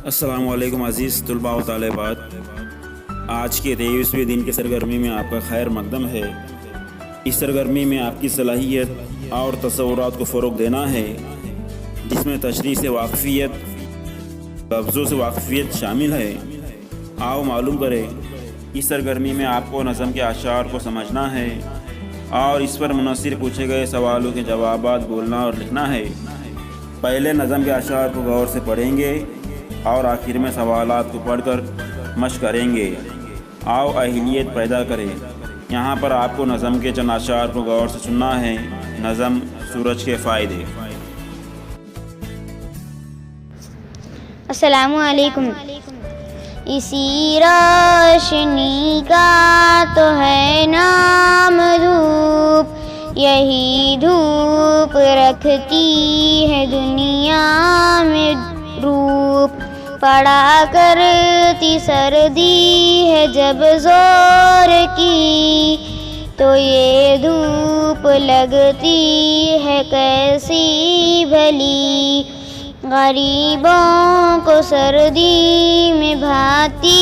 السلام علیکم عزیز طلباء و طالبات، آج کے 23ویں دن کی سرگرمی میں آپ کا خیر مقدم ہے۔ اس سرگرمی میں آپ کی صلاحیت اور تصورات کو فروغ دینا ہے، جس میں تشریح سے واقفیت، لفظوں سے واقفیت شامل ہے۔ آؤ معلوم کریں۔ اس سرگرمی میں آپ کو نظم کے اشعار کو سمجھنا ہے اور اس پر منحصر پوچھے گئے سوالوں کے جوابات بولنا اور لکھنا ہے۔ پہلے نظم کے اشعار کو غور سے پڑھیں گے اور آخر میں سوالات کو پڑھ کر مشق کریں گے۔ آؤ اہلیت پیدا کریں۔ یہاں پر آپ کو نظم کے چند اشعار کو غور سے سننا ہے۔ نظم سورج کے فائدے۔ السلام علیکم۔ اسی روشنی کا تو ہے نام دھوپ، یہی دھوپ رکھتی ہے دنیا میں روپ، پڑا کرتی سردی ہے جب زور کی، تو یہ دھوپ لگتی ہے کیسی بھلی، غریبوں کو سردی میں بھاتی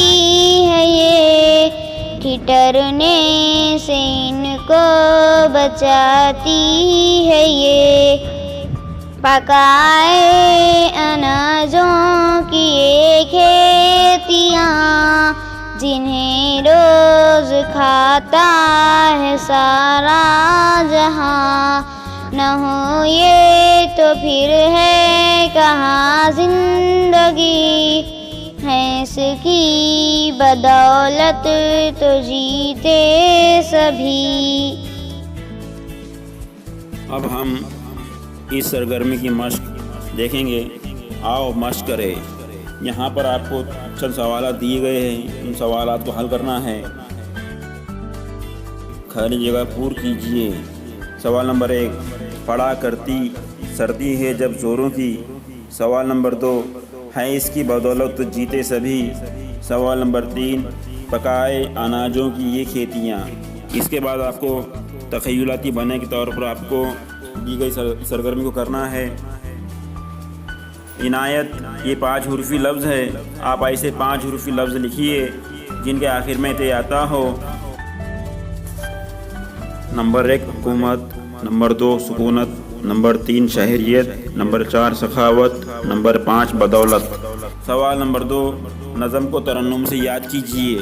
ہے یہ، ٹھٹرنے سے ان کو بچاتی ہے یہ، پکائے اناجوں کی یہ کھیتیاں، جنہیں روز کھاتا ہے سارا جہاں، نہ ہو یہ تو پھر ہے کہاں زندگی، ہے اس کی بدولت تو جیتے سبھی۔ اب ہم اس سرگرمی کی مشق دیکھیں گے۔ آؤ مشق کریں۔ یہاں پر آپ کو چند سوالات دیے گئے ہیں، ان سوالات کو حل کرنا ہے۔ خالی جگہ پور کیجیے۔ سوال نمبر 1، پڑا کرتی سردی ہے جب زوروں کی۔ سوال نمبر 2، ہے اس کی بدولت تو جیتے سبھی۔ سوال نمبر 3، پکائے اناجوں کی یہ کھیتیاں۔ اس کے بعد آپ کو تخیلاتی بنے کے طور پر آپ کو دی گئی سرگرمی کو کرنا ہے۔ عنایت، یہ 5 حرفی لفظ ہے۔ آپ ایسے 5 حرفی لفظ لکھیے جن کے آخر میں تے آتا ہو۔ نمبر 1 حکومت، نمبر 2 سکونت، نمبر 3 شہریت، نمبر 4 سخاوت، نمبر 5 بدولت۔ سوال نمبر 2، نظم کو ترنم سے یاد کیجیے۔